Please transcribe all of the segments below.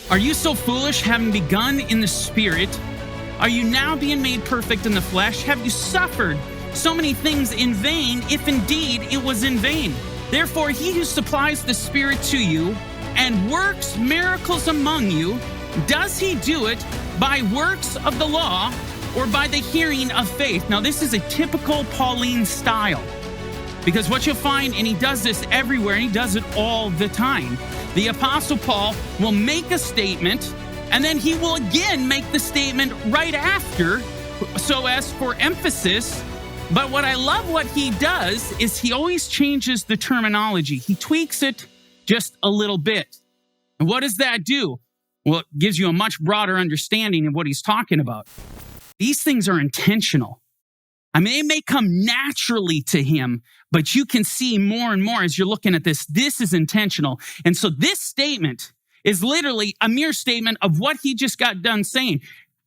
Are you so foolish, having begun in the Spirit? Are you now being made perfect in the flesh? Have you suffered so many things in vain, if indeed it was in vain? Therefore, he who supplies the Spirit to you and works miracles among you, does he do it by works of the law or by the hearing of faith? Now, this is a typical Pauline style, because what you'll find, and he does this everywhere, and he does it all the time, the Apostle Paul will make a statement, and then he will again make the statement right after, so as for emphasis. But what I love what he does is he always changes the terminology. He tweaks it just a little bit. And what does that do? Well, it gives you a much broader understanding of what he's talking about. These things are intentional. I mean, they may come naturally to him, but you can see more and more as you're looking at this. This is intentional. And so this statement is literally a mere statement of what he just got done saying.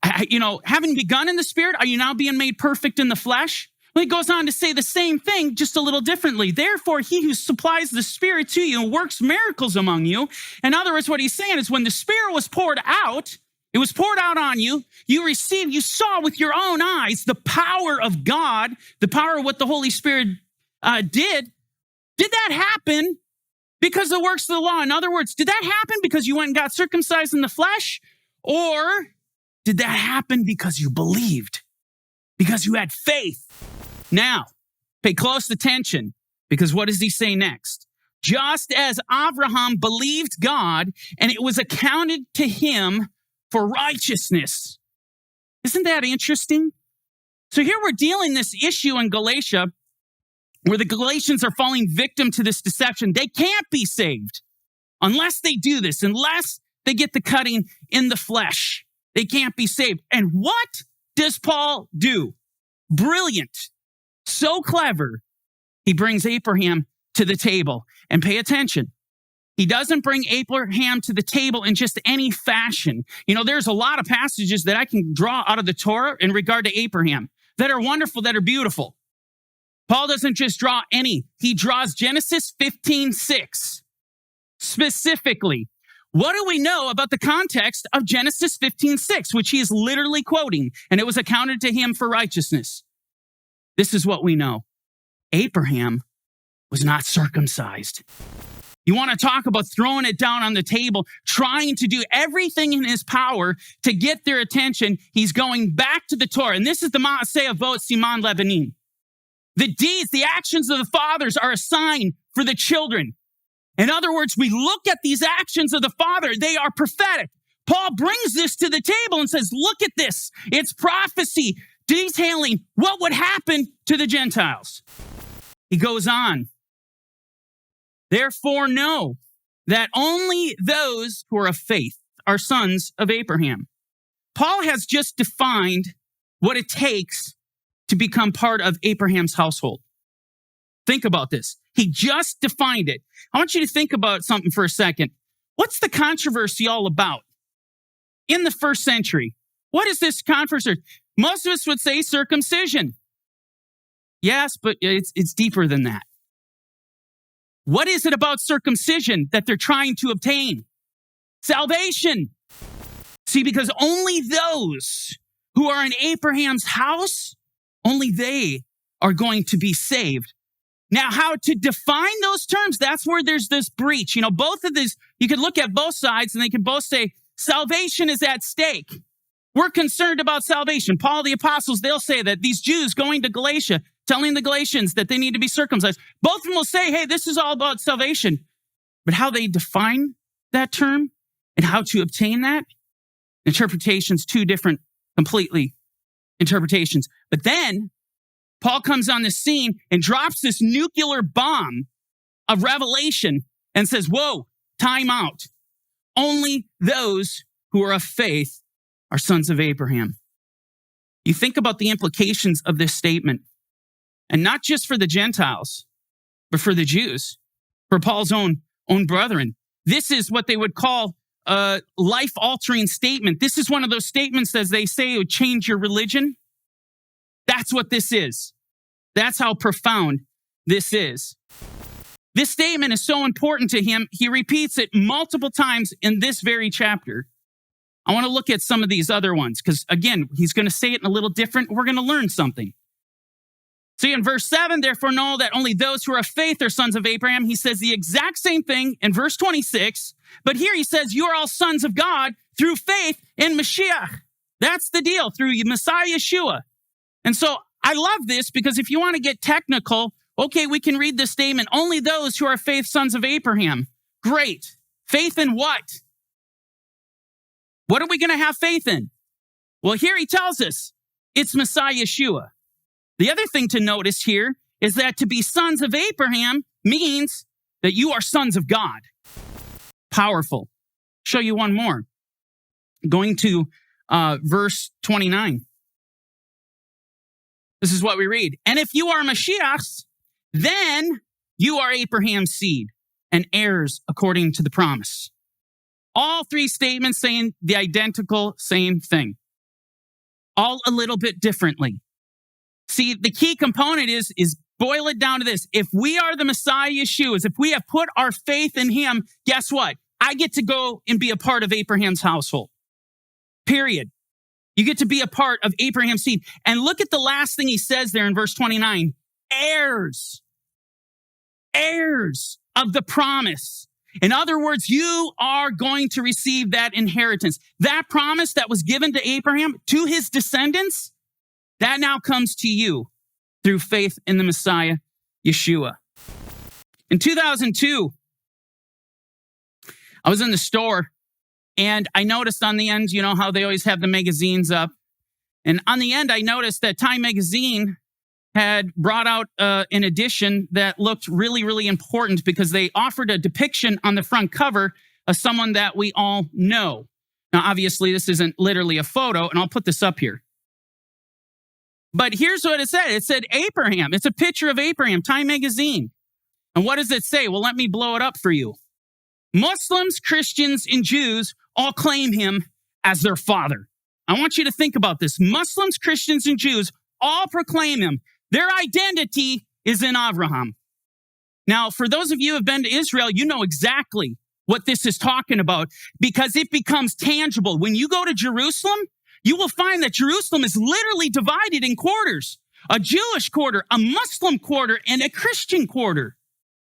Having begun in the Spirit, are you now being made perfect in the flesh? Well, he goes on to say the same thing, just a little differently. Therefore, he who supplies the Spirit to you and works miracles among you. In other words, what he's saying is when the Spirit was poured out, it was poured out on you. You received, you saw with your own eyes the power of God, the power of what the Holy Spirit did. Did that happen because of the works of the law? In other words, did that happen because you went and got circumcised in the flesh? Or did that happen because you believed? Because you had faith? Now, pay close attention, because what does he say next? Just as Abraham believed God, and it was accounted to him for righteousness. Isn't that interesting? So here we're dealing this issue in Galatia where the Galatians are falling victim to this deception. They can't be saved unless they do this, unless they get the cutting in the flesh. They can't be saved. And what does Paul do? Brilliant. So clever. He brings Abraham to the table. And pay attention. He doesn't bring Abraham to the table in just any fashion. There's a lot of passages that I can draw out of the Torah in regard to Abraham that are wonderful, that are beautiful. Paul doesn't just draw any. He draws Genesis 15:6. Specifically, what do we know about the context of Genesis 15:6, which he is literally quoting, and it was accounted to him for righteousness? This is what we know. Abraham was not circumcised. You want to talk about throwing it down on the table, trying to do everything in his power to get their attention. He's going back to the Torah. And this is the Maaseh Avot Siman Lebanim. The deeds, the actions of the fathers are a sign for the children. In other words, we look at these actions of the Father. They are prophetic. Paul brings this to the table and says, look at this. It's prophecy detailing what would happen to the Gentiles. He goes on. Therefore, know that only those who are of faith are sons of Abraham. Paul has just defined what it takes to become part of Abraham's household. Think about this. He just defined it. I want you to think about something for a second. What's the controversy all about? In the first century, what is this controversy? Most of us would say circumcision. Yes, but it's deeper than that. What is it about circumcision that they're trying to obtain? Salvation. See, because only those who are in Abraham's house, only they are going to be saved. Now, how to define those terms, that's where there's this breach. Both of these, you could look at both sides and they can both say, salvation is at stake. We're concerned about salvation. Paul, the apostles, they'll say that these Jews going to Galatia, telling the Galatians that they need to be circumcised. Both of them will say, hey, this is all about salvation. But how they define that term and how to obtain that, interpretations, two different completely interpretations. But then Paul comes on the scene and drops this nuclear bomb of revelation and says, whoa, time out. Only those who are of faith are sons of Abraham. You think about the implications of this statement, and not just for the Gentiles, but for the Jews, for Paul's own brethren. This is what they would call a life-altering statement. This is one of those statements, as they say, would change your religion. That's what this is. That's how profound this is. This statement is so important to him, he repeats it multiple times in this very chapter. I want to look at some of these other ones because, again, he's going to say it in a little different. We're going to learn something. See, in verse 7, therefore know that only those who are of faith are sons of Abraham. He says the exact same thing in verse 26. But here he says, you are all sons of God through faith in Mashiach. That's the deal, through Messiah Yeshua. And so I love this because if you want to get technical, okay, we can read this statement. Only those who are of faith, sons of Abraham. Great. Faith in what? What are we going to have faith in? Well, here he tells us it's Messiah Yeshua. The other thing to notice here is that to be sons of Abraham means that you are sons of God. Powerful. Show you one more. Going to verse 29. This is what we read. And if you are Mashiach's, then you are Abraham's seed and heirs according to the promise. All three statements saying the identical same thing. All a little bit differently. See, the key component is boil it down to this. If we are the Messiah Yeshua's, if we have put our faith in him, guess what? I get to go and be a part of Abraham's household. Period. You get to be a part of Abraham's seed. And look at the last thing he says there in verse 29. Heirs. Heirs of the promise. In other words, you are going to receive that inheritance. That promise that was given to Abraham, to his descendants, that now comes to you through faith in the Messiah, Yeshua. In 2002, I was in the store and I noticed on the end, you know how they always have the magazines up. And on the end, I noticed that Time Magazine had brought out an edition that looked really, really important because they offered a depiction on the front cover of someone that we all know. Now, obviously, this isn't literally a photo, and I'll put this up here. But here's what it said. It said Abraham. It's a picture of Abraham, Time Magazine. And what does it say? Well, let me blow it up for you. Muslims, Christians, and Jews all claim him as their father. I want you to think about this. Muslims, Christians, and Jews all proclaim him. Their identity is in Abraham. Now, for those of you who have been to Israel, you know exactly what this is talking about because it becomes tangible. When you go to Jerusalem, you will find that Jerusalem is literally divided in quarters. A Jewish quarter, a Muslim quarter, and a Christian quarter.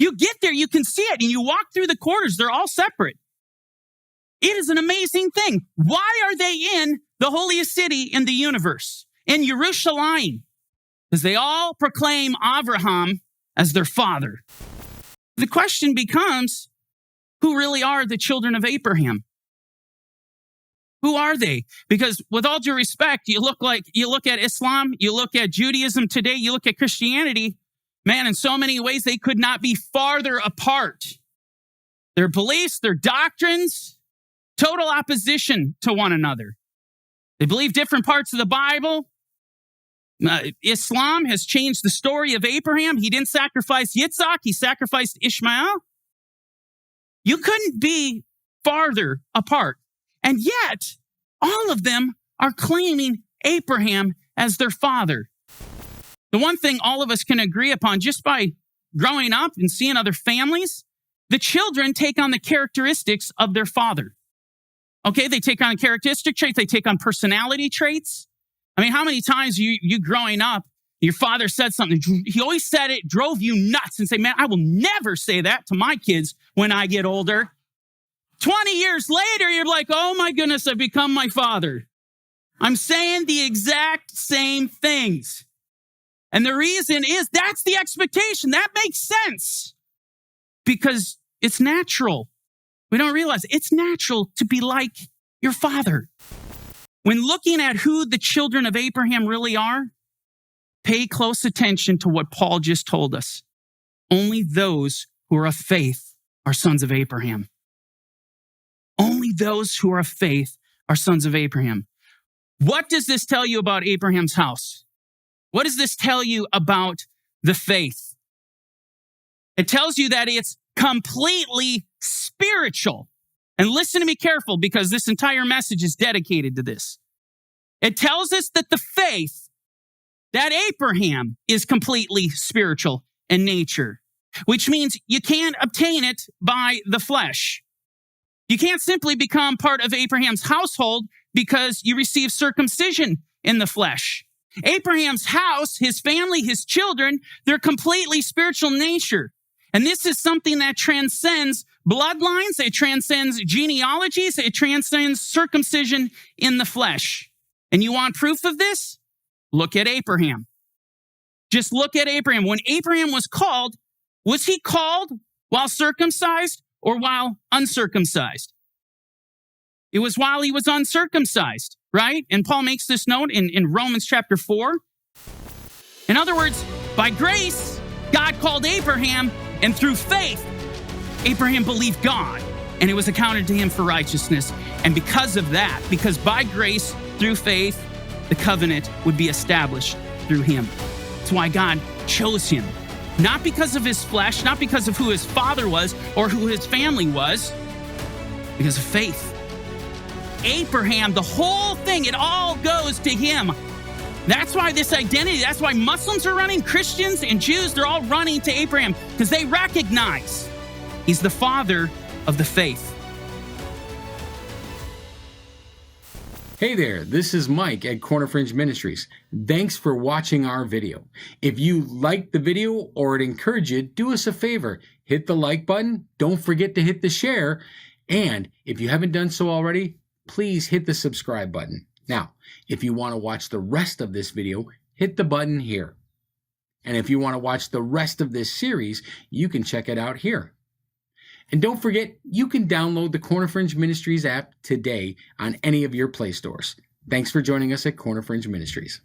You get there, you can see it, and you walk through the quarters. They're all separate. It is an amazing thing. Why are they in the holiest city in the universe, in Jerusalem? Because they all proclaim Abraham as their father. The question becomes, who really are the children of Abraham? Who are they? Because with all due respect, you look at Islam, you look at Judaism today, you look at Christianity, man, in so many ways, they could not be farther apart. Their beliefs, their doctrines, total opposition to one another. They believe different parts of the Bible. Islam has changed the story of Abraham. He didn't sacrifice Yitzhak. He sacrificed Ishmael. You couldn't be farther apart. And yet, all of them are claiming Abraham as their father. The one thing all of us can agree upon just by growing up and seeing other families, the children take on the characteristics of their father. Okay, they take on characteristic traits. They take on personality traits. I mean, how many times you growing up, your father said something, he always said it, drove you nuts and say, man, I will never say that to my kids when I get older. 20 years later, you're like, oh my goodness, I've become my father. I'm saying the exact same things. And the reason is that's the expectation. That makes sense because it's natural. We don't realize it's natural to be like your father. When looking at who the children of Abraham really are, pay close attention to what Paul just told us. Only those who are of faith are sons of Abraham. Only those who are of faith are sons of Abraham. What does this tell you about Abraham's house? What does this tell you about the faith? It tells you that it's completely spiritual. And listen to me careful because this entire message is dedicated to this. It tells us that the faith that Abraham is completely spiritual in nature, which means you can't obtain it by the flesh. You can't simply become part of Abraham's household because you receive circumcision in the flesh. Abraham's house, his family, his children, they're completely spiritual nature. And this is something that transcends bloodlines, it transcends genealogies, it transcends circumcision in the flesh. And you want proof of this? Look at Abraham. Just look at Abraham. When Abraham was he called while circumcised or while uncircumcised? It was while he was uncircumcised, right? And Paul makes this note in Romans chapter 4. In other words, by grace, God called Abraham, and through faith, Abraham believed God, and it was accounted to him for righteousness. And because of that, because by grace, through faith, the covenant would be established through him. That's why God chose him. Not because of his flesh, not because of who his father was or who his family was, because of faith. Abraham, the whole thing, it all goes to him. That's why this identity, that's why Muslims are running, Christians and Jews, they're all running to Abraham because they recognize he's the father of the faith. Hey there, this is Mike at Corner Fringe Ministries. Thanks for watching our video. If you liked the video or it encouraged you, do us a favor. Hit the like button. Don't forget to hit the share. And if you haven't done so already, please hit the subscribe button. Now, if you want to watch the rest of this video, hit the button here. And if you want to watch the rest of this series, you can check it out here. And don't forget, you can download the Corner Fringe Ministries app today on any of your Play stores. Thanks for joining us at Corner Fringe Ministries.